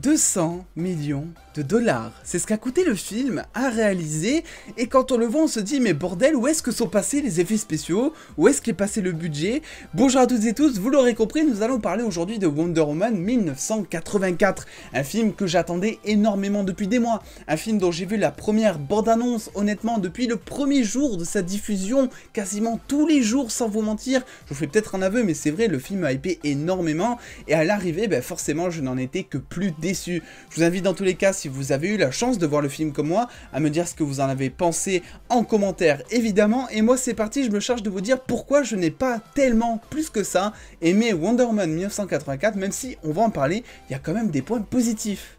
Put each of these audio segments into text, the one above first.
200 millions de dollars. C'est ce qu'a coûté le film à réaliser, et quand on le voit on se dit mais bordel, où est-ce que sont passés les effets spéciaux? Où est-ce qu'est passé le budget? Bonjour à toutes et tous, vous l'aurez compris, nous allons parler aujourd'hui de Wonder Woman 1984, un film que j'attendais énormément depuis des mois, un film dont j'ai vu la première bande-annonce honnêtement depuis le premier jour de sa diffusion, quasiment tous les jours sans vous mentir. Je vous fais peut-être un aveu mais c'est vrai, le film a hypé énormément, et à l'arrivée forcément je n'en étais que plus déçu. Je vous invite dans tous les cas, si vous avez eu la chance de voir le film comme moi, à me dire ce que vous en avez pensé en commentaire évidemment, et moi c'est parti, je me charge de vous dire pourquoi je n'ai pas tellement plus que ça aimé Wonder Woman 1984, même si on va en parler, il y a quand même des points positifs.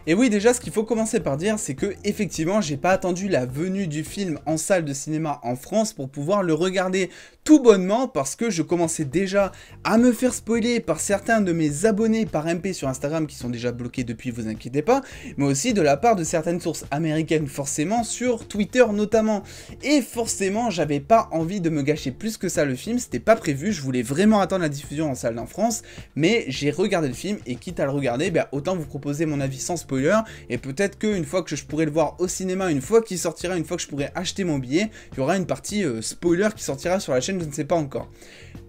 Et oui, déjà, ce qu'il faut commencer par dire, c'est que effectivement, j'ai pas attendu la venue du film en salle de cinéma en France pour pouvoir le regarder tout bonnement, parce que je commençais déjà à me faire spoiler par certains de mes abonnés par MP sur Instagram qui sont déjà bloqués depuis, vous inquiétez pas, mais aussi de la part de certaines sources américaines forcément, sur Twitter notamment. Et forcément, j'avais pas envie de me gâcher plus que ça le film, c'était pas prévu, je voulais vraiment attendre la diffusion en salle en France, mais j'ai regardé le film et quitte à le regarder, autant vous proposer mon avis sans spoiler. Et peut-être qu'une fois que je pourrai le voir au cinéma, une fois qu'il sortira, une fois que je pourrai acheter mon billet, il y aura une partie spoiler qui sortira sur la chaîne, je ne sais pas encore.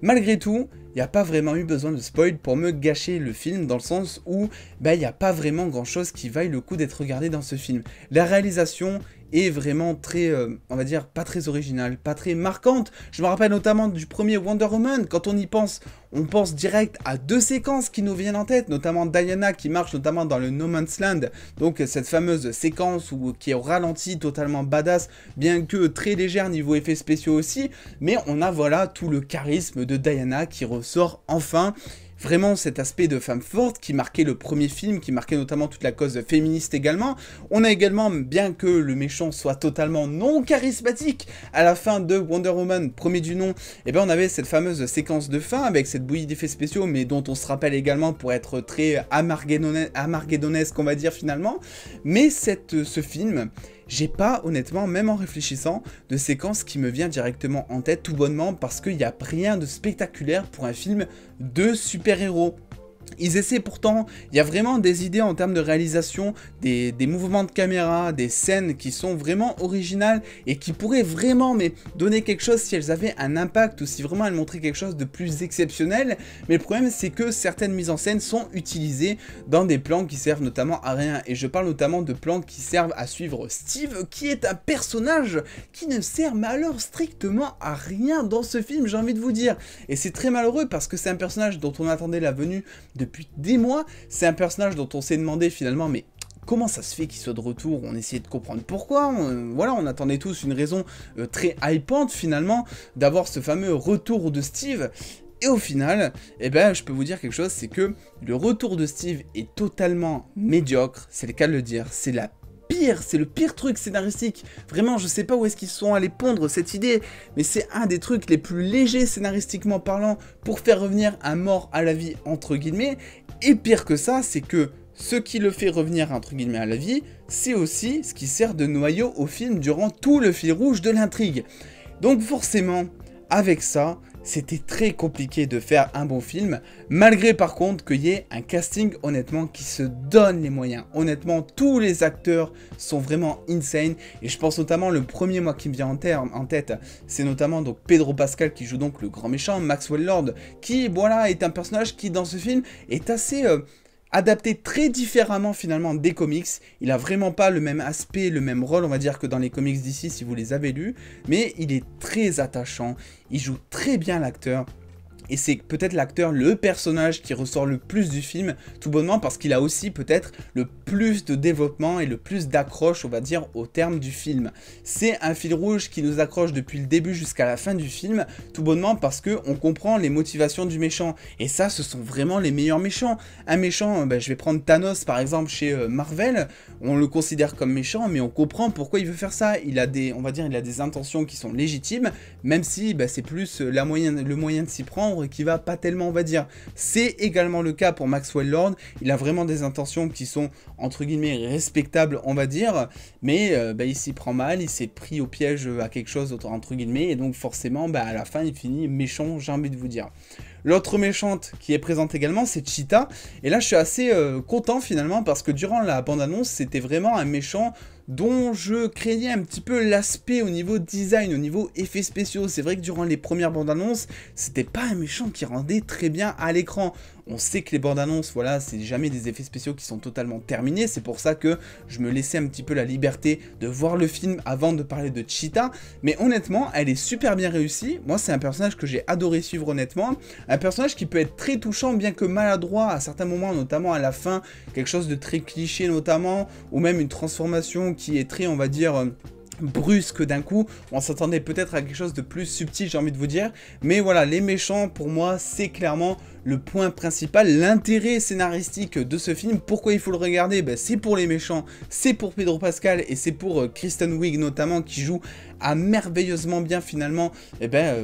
Malgré tout, il n'y a pas vraiment eu besoin de spoil pour me gâcher le film, dans le sens où il n'y a pas vraiment grand chose qui vaille le coup d'être regardé dans ce film. La réalisation est vraiment très, on va dire, pas très originale, pas très marquante. Je me rappelle notamment du premier Wonder Woman, quand on y pense, on pense direct à deux séquences qui nous viennent en tête, notamment Diana qui marche notamment dans le No Man's Land, donc cette fameuse séquence qui est au ralenti, totalement badass, bien que très légère niveau effets spéciaux aussi, mais on a voilà tout le charisme de Diana qui ressort enfin. Vraiment cet aspect de femme forte qui marquait le premier film, qui marquait notamment toute la cause féministe également. On a également, bien que le méchant soit totalement non charismatique, à la fin de Wonder Woman, premier du nom, on avait cette fameuse séquence de fin avec cette bouillie d'effets spéciaux, mais dont on se rappelle également pour être très armagedonesque, on va dire finalement. Mais ce film, j'ai pas, honnêtement, même en réfléchissant, de séquence qui me vient directement en tête tout bonnement, parce qu'il n'y a rien de spectaculaire pour un film de super-héros. Ils essaient pourtant, il y a vraiment des idées en termes de réalisation, des mouvements de caméra, des scènes qui sont vraiment originales et qui pourraient vraiment donner quelque chose si elles avaient un impact ou si vraiment elles montraient quelque chose de plus exceptionnel. Mais le problème c'est que certaines mises en scène sont utilisées dans des plans qui servent notamment à rien. Et je parle notamment de plans qui servent à suivre Steve, qui est un personnage qui ne sert alors strictement à rien dans ce film, j'ai envie de vous dire. Et c'est très malheureux parce que c'est un personnage dont on attendait la venue depuis des mois, c'est un personnage dont on s'est demandé finalement mais comment ça se fait qu'il soit de retour. On essayait de comprendre pourquoi, voilà, on attendait tous une raison très hypante finalement d'avoir ce fameux retour de Steve. Et au final, je peux vous dire quelque chose, c'est que le retour de Steve est totalement médiocre, c'est le cas de le dire, c'est le pire truc scénaristique. Vraiment, je sais pas où est-ce qu'ils sont allés pondre cette idée, mais c'est un des trucs les plus légers scénaristiquement parlant pour faire revenir un mort à la vie, entre guillemets. Et pire que ça, c'est que ce qui le fait revenir, entre guillemets, à la vie, c'est aussi ce qui sert de noyau au film durant tout le fil rouge de l'intrigue. Donc forcément, avec ça, c'était très compliqué de faire un bon film, malgré par contre qu'il y ait un casting honnêtement qui se donne les moyens. Honnêtement, tous les acteurs sont vraiment insane, et je pense notamment le premier moi qui me vient en tête, c'est notamment donc Pedro Pascal qui joue donc le grand méchant, Maxwell Lord, qui voilà est un personnage qui dans ce film est assez adapté très différemment finalement des comics. Il a vraiment pas le même aspect, le même rôle on va dire que dans les comics d'ici si vous les avez lus, mais il est très attachant, il joue très bien l'acteur. Et c'est peut-être l'acteur, le personnage qui ressort le plus du film, tout bonnement parce qu'il a aussi peut-être le plus de développement et le plus d'accroche, on va dire, au terme du film. C'est un fil rouge qui nous accroche depuis le début jusqu'à la fin du film, tout bonnement parce qu'on comprend les motivations du méchant. Et ça, ce sont vraiment les meilleurs méchants. Un méchant, je vais prendre Thanos par exemple chez Marvel, on le considère comme méchant, mais on comprend pourquoi il veut faire ça. Il a des, on va dire, il a des intentions qui sont légitimes, même si c'est plus le moyen de s'y prendre, sombre, qui va pas tellement, on va dire. C'est également le cas pour Maxwell Lord, il a vraiment des intentions qui sont, entre guillemets, respectables, on va dire, mais il s'y prend mal, il s'est pris au piège à quelque chose, entre guillemets, et donc forcément, à la fin, il finit méchant, j'ai envie de vous dire. L'autre méchante qui est présente également, c'est Cheetah, et là je suis assez content finalement, parce que durant la bande-annonce, c'était vraiment un méchant dont je craignais un petit peu l'aspect au niveau design, au niveau effets spéciaux. C'est vrai que durant les premières bandes annonces, c'était pas un méchant qui rendait très bien à l'écran. On sait que les bandes annonces, voilà, c'est jamais des effets spéciaux qui sont totalement terminés. C'est pour ça que je me laissais un petit peu la liberté de voir le film avant de parler de Cheetah. Mais honnêtement, elle est super bien réussie. Moi, c'est un personnage que j'ai adoré suivre honnêtement. Un personnage qui peut être très touchant, bien que maladroit à certains moments, notamment à la fin. Quelque chose de très cliché notamment, ou même une transformation qui est très, on va dire, brusque d'un coup. On s'attendait peut-être à quelque chose de plus subtil, j'ai envie de vous dire. Mais voilà, les méchants, pour moi, c'est clairement le point principal, l'intérêt scénaristique de ce film. Pourquoi il faut le regarder? C'est pour les méchants, c'est pour Pedro Pascal et c'est pour Kristen Wiig notamment, qui joue à merveilleusement bien finalement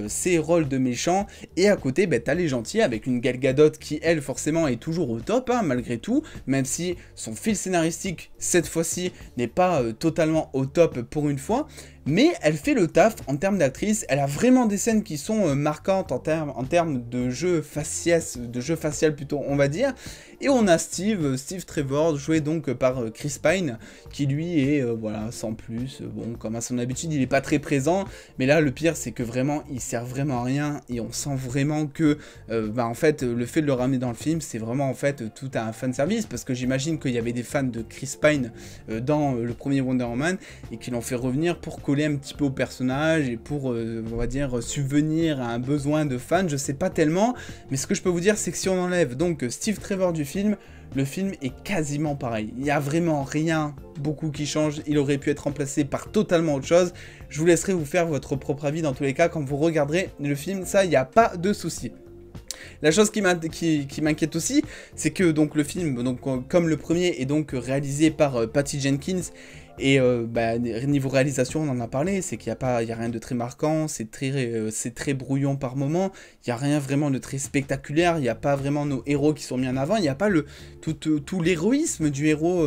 ces rôles de méchants. Et à côté, t'as les gentils avec une Gal Gadot qui, elle, forcément, est toujours au top, hein, malgré tout, même si son fil scénaristique, cette fois-ci, n'est pas totalement au top pour une fois. Mais elle fait le taf en termes d'actrice, elle a vraiment des scènes qui sont marquantes en termes de jeu facial plutôt, on va dire. Et on a Steve Trevor, joué donc par Chris Pine, qui lui est, voilà, sans plus, bon, comme à son habitude, il est pas très présent, mais là, le pire, c'est que vraiment, il sert vraiment à rien, et on sent vraiment que, en fait, le fait de le ramener dans le film, c'est vraiment, en fait, tout un fanservice, parce que j'imagine qu'il y avait des fans de Chris Pine dans le premier Wonder Woman, et qui l'ont fait revenir pour coller un petit peu au personnage, et pour, on va dire, subvenir à un besoin de fans, je sais pas tellement, mais ce que je peux vous dire, c'est que si on enlève donc Steve Trevor du film, le film est quasiment pareil. Il n'y a vraiment rien beaucoup qui change. Il aurait pu être remplacé par totalement autre chose. Je vous laisserai vous faire votre propre avis dans tous les cas quand vous regarderez le film. Ça, il n'y a pas de souci. La chose qui m'inquiète aussi, c'est que donc le film, donc, comme le premier, est donc réalisé par Patty Jenkins. Et niveau réalisation, on en a parlé, c'est qu'il n'y a rien de très marquant, c'est très brouillon par moment, il n'y a rien vraiment de très spectaculaire, il n'y a pas vraiment nos héros qui sont mis en avant, il n'y a pas tout l'héroïsme du héros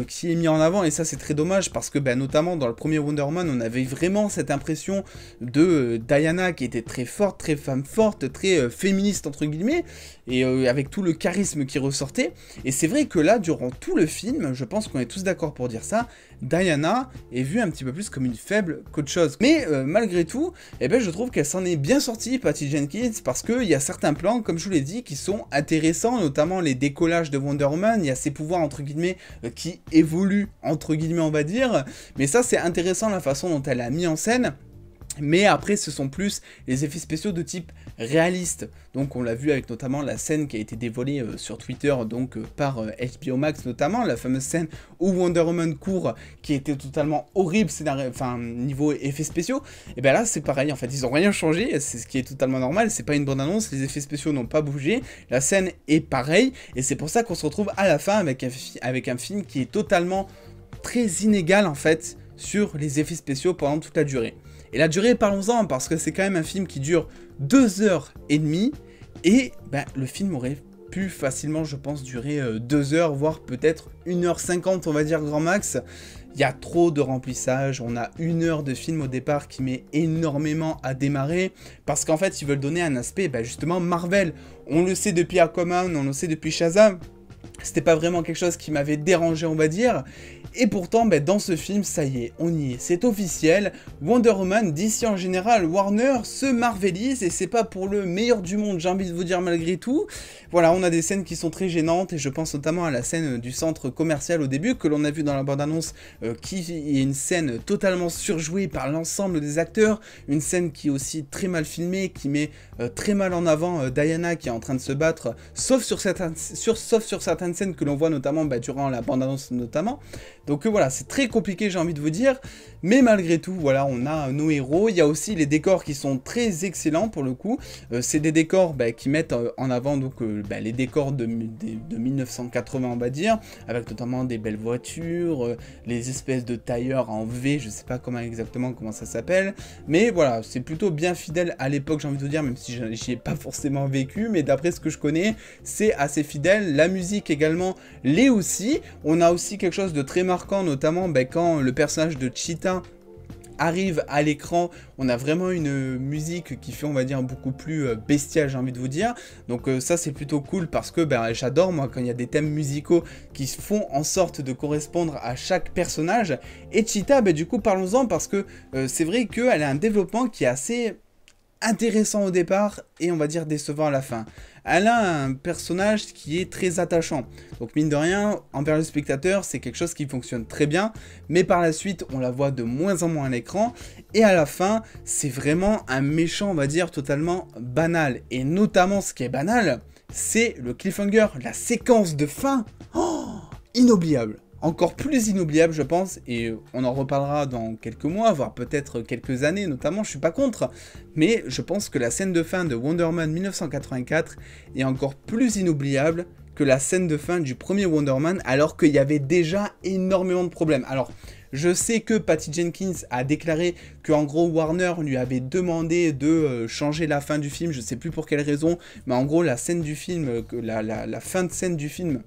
qui est mis en avant, et ça c'est très dommage, parce que notamment dans le premier Wonder Woman, on avait vraiment cette impression de Diana qui était très forte, très femme forte, très féministe entre guillemets, et avec tout le charisme qui ressortait, et c'est vrai que là, durant tout le film, je pense qu'on est tous d'accord pour dire ça, Diana est vue un petit peu plus comme une faible qu'autre chose. Mais malgré tout, je trouve qu'elle s'en est bien sortie, Patty Jenkins, parce qu'il y a certains plans, comme je vous l'ai dit, qui sont intéressants, notamment les décollages de Wonder Woman, il y a ses pouvoirs, entre guillemets, qui évoluent, entre guillemets, on va dire, mais ça, c'est intéressant la façon dont elle a mis en scène. Mais après, ce sont plus les effets spéciaux de type réaliste. Donc on l'a vu avec notamment la scène qui a été dévoilée sur Twitter donc par HBO Max notamment, la fameuse scène où Wonder Woman court, qui était totalement horrible niveau effets spéciaux. Et là c'est pareil, en fait ils ont rien changé, c'est ce qui est totalement normal, c'est pas une bonne annonce, les effets spéciaux n'ont pas bougé, la scène est pareille, et c'est pour ça qu'on se retrouve à la fin avec un film qui est totalement très inégal en fait sur les effets spéciaux pendant toute la durée. Et la durée, parlons-en, parce que c'est quand même un film qui dure 2h30, et le film aurait pu facilement, je pense, durer 2 heures, voire peut-être 1h50, on va dire grand max. Il y a trop de remplissage, on a 1 heure de film au départ qui met énormément à démarrer, parce qu'en fait, ils veulent donner un aspect, justement, Marvel. On le sait depuis Aquaman, on le sait depuis Shazam. C'était pas vraiment quelque chose qui m'avait dérangé, on va dire. Et pourtant, dans ce film, ça y est, on y est, c'est officiel. Wonder Woman, DC en général, Warner se marvelise, et c'est pas pour le meilleur du monde, j'ai envie de vous dire malgré tout. Voilà, on a des scènes qui sont très gênantes, et je pense notamment à la scène du centre commercial au début, que l'on a vu dans la bande-annonce, qui est une scène totalement surjouée par l'ensemble des acteurs, une scène qui est aussi très mal filmée, qui met très mal en avant Diana qui est en train de se battre, sauf sur certaines certaines scènes que l'on voit notamment durant la bande-annonce notamment. Donc voilà, c'est très compliqué, j'ai envie de vous dire, mais malgré tout, voilà, on a nos héros. Il y a aussi les décors qui sont très excellents pour le coup. C'est des décors qui mettent en avant donc les décors de 1980, on va dire, avec notamment des belles voitures, les espèces de tailleurs en V, je sais pas exactement comment ça s'appelle, mais voilà, c'est plutôt bien fidèle à l'époque, j'ai envie de vous dire, même si j'y ai pas forcément vécu, mais d'après ce que je connais, c'est assez fidèle. La musique également l'est aussi. On a aussi quelque chose de très marquant, notamment quand le personnage de Cheetah arrive à l'écran, on a vraiment une musique qui fait, on va dire, beaucoup plus bestiale, j'ai envie de vous dire. Donc ça, c'est plutôt cool parce que j'adore, moi, quand il y a des thèmes musicaux qui font en sorte de correspondre à chaque personnage. Et Cheetah, du coup, parlons-en parce que c'est vrai qu'elle a un développement qui est assez intéressant au départ et on va dire décevant à la fin. Elle a un personnage qui est très attachant. Donc mine de rien, envers le spectateur, c'est quelque chose qui fonctionne très bien. Mais par la suite, on la voit de moins en moins à l'écran. Et à la fin, c'est vraiment un méchant, on va dire, totalement banal. Et notamment, ce qui est banal, c'est le cliffhanger, la séquence de fin. Oh, inoubliable. Encore plus inoubliable, je pense, et on en reparlera dans quelques mois, voire peut-être quelques années, notamment, je suis pas contre, mais je pense que la scène de fin de Wonder Man 1984 est encore plus inoubliable que la scène de fin du premier Wonder Man, alors qu'il y avait déjà énormément de problèmes. Alors, je sais que Patty Jenkins a déclaré qu'en gros Warner lui avait demandé de changer la fin du film, je sais plus pour quelle raison, mais en gros la scène du film, la fin de scène du film,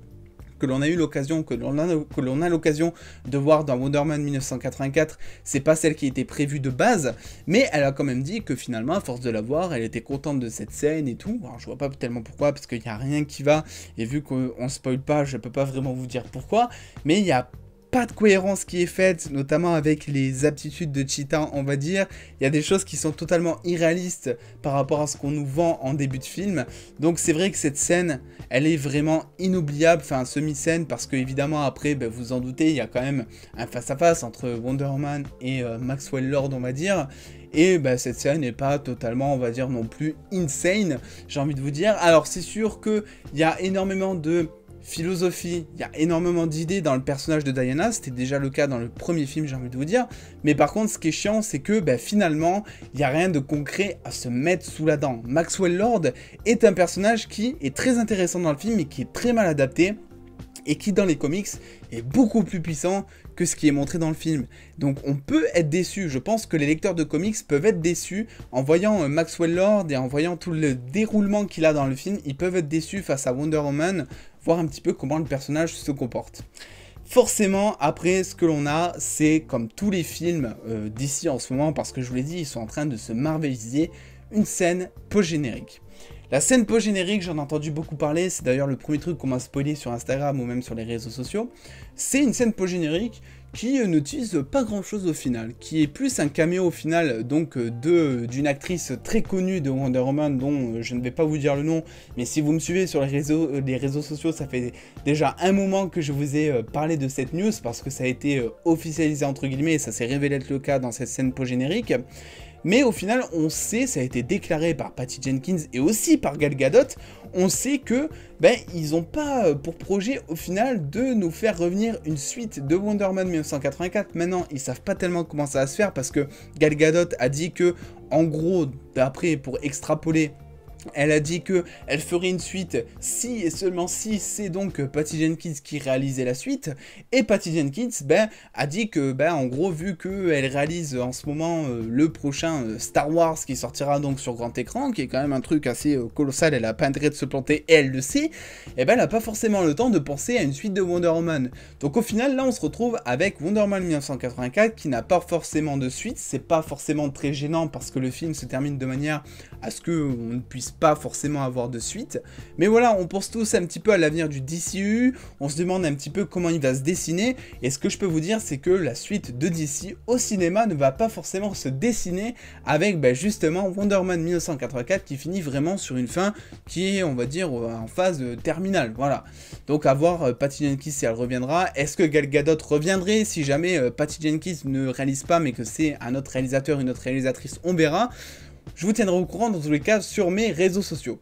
que l'on a eu l'occasion, que l'on a l'occasion de voir dans Wonder Man 1984, c'est pas celle qui était prévue de base, mais elle a quand même dit que finalement, à force de la voir, elle était contente de cette scène et tout. Alors je vois pas tellement pourquoi, parce qu'il n'y a rien qui va, et vu qu'on spoil pas, je peux pas vraiment vous dire pourquoi, mais il y a pas de cohérence qui est faite, notamment avec les aptitudes de Cheetah, on va dire. Il y a des choses qui sont totalement irréalistes par rapport à ce qu'on nous vend en début de film. Donc c'est vrai que cette scène, elle est vraiment inoubliable, enfin semi-scène, parce que évidemment après, vous en doutez, il y a quand même un face-à-face entre Wonder Man et Maxwell Lord, on va dire. Et cette scène n'est pas totalement, on va dire, non plus insane, j'ai envie de vous dire. Alors c'est sûr qu'il y a énormément de philosophie, il y a énormément d'idées dans le personnage de Diana, c'était déjà le cas dans le premier film, j'ai envie de vous dire, mais par contre ce qui est chiant c'est que finalement il n'y a rien de concret à se mettre sous la dent. Maxwell Lord est un personnage qui est très intéressant dans le film mais qui est très mal adapté et qui dans les comics est beaucoup plus puissant que ce qui est montré dans le film. Donc on peut être déçu, je pense que les lecteurs de comics peuvent être déçus en voyant Maxwell Lord et en voyant tout le déroulement qu'il a dans le film, ils peuvent être déçus face à Wonder Woman, voir un petit peu comment le personnage se comporte. Forcément, après, ce que l'on a, c'est comme tous les films d'ici en ce moment, parce que je vous l'ai dit, ils sont en train de se marveliser, une scène post-générique. La scène post-générique, j'en ai entendu beaucoup parler, c'est d'ailleurs le premier truc qu'on m'a spoilé sur Instagram ou même sur les réseaux sociaux. C'est une scène post-générique qui n'utilise pas grand chose au final, qui est plus un caméo au final donc d'une actrice très connue de Wonder Woman dont je ne vais pas vous dire le nom, mais si vous me suivez sur les réseaux sociaux, ça fait déjà un moment que je vous ai parlé de cette news parce que ça a été officialisé entre guillemets et ça s'est révélé être le cas dans cette scène post-générique. Mais au final, on sait, ça a été déclaré par Patty Jenkins et aussi par Gal Gadot, on sait que ils n'ont pas pour projet au final de nous faire revenir une suite de Wonder Man 1984. Maintenant, ils savent pas tellement comment ça va se faire parce que Gal Gadot a dit que, en gros, d'après pour extrapoler, elle a dit que elle ferait une suite si et seulement si c'est donc Patty Jenkins qui réalisait la suite. Et Patty Jenkins a dit que en gros vu qu'elle réalise en ce moment le prochain Star Wars qui sortira donc sur grand écran, qui est quand même un truc assez colossal, elle a pas intérêt de se planter et elle le sait, et elle a pas forcément le temps de penser à une suite de Wonder Woman. Donc au final là on se retrouve avec Wonder Man 1984 qui n'a pas forcément de suite, c'est pas forcément très gênant parce que le film se termine de manière à ce qu'on ne puisse pas forcément avoir de suite. Mais voilà, on pense tous un petit peu à l'avenir du DCU, on se demande un petit peu comment il va se dessiner, et ce que je peux vous dire, c'est que la suite de DC au cinéma ne va pas forcément se dessiner avec justement Wonder Man 1984 qui finit vraiment sur une fin qui est, on va dire, en phase terminale, voilà. Donc à voir Patty Jenkins si elle reviendra, est-ce que Gal Gadot reviendrait si jamais Patty Jenkins ne réalise pas mais que c'est un autre réalisateur, une autre réalisatrice, on verra. Je vous tiendrai au courant dans tous les cas sur mes réseaux sociaux.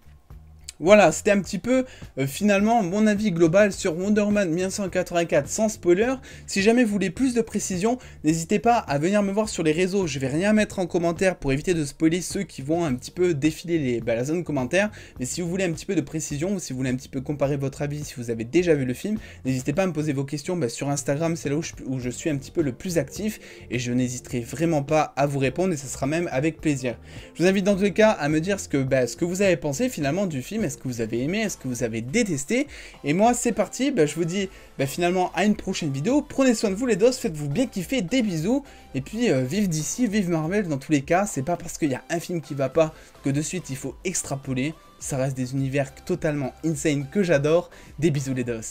Voilà, c'était un petit peu finalement mon avis global sur Wonder Woman 1984 sans spoiler. Si jamais vous voulez plus de précision, n'hésitez pas à venir me voir sur les réseaux. Je vais rien mettre en commentaire pour éviter de spoiler ceux qui vont un petit peu défiler la zone commentaire. Mais si vous voulez un petit peu de précision ou si vous voulez un petit peu comparer votre avis, si vous avez déjà vu le film, n'hésitez pas à me poser vos questions sur Instagram. C'est là où je suis un petit peu le plus actif et je n'hésiterai vraiment pas à vous répondre et ça sera même avec plaisir. Je vous invite dans tous les cas à me dire ce que vous avez pensé finalement du film. Est-ce que vous avez aimé? Est-ce que vous avez détesté? Et moi, c'est parti. Je vous dis finalement à une prochaine vidéo. Prenez soin de vous les dos, faites-vous bien kiffer, des bisous. Et puis, vive DC, vive Marvel dans tous les cas. C'est pas parce qu'il y a un film qui va pas que de suite il faut extrapoler. Ça reste des univers totalement insane que j'adore. Des bisous les dos.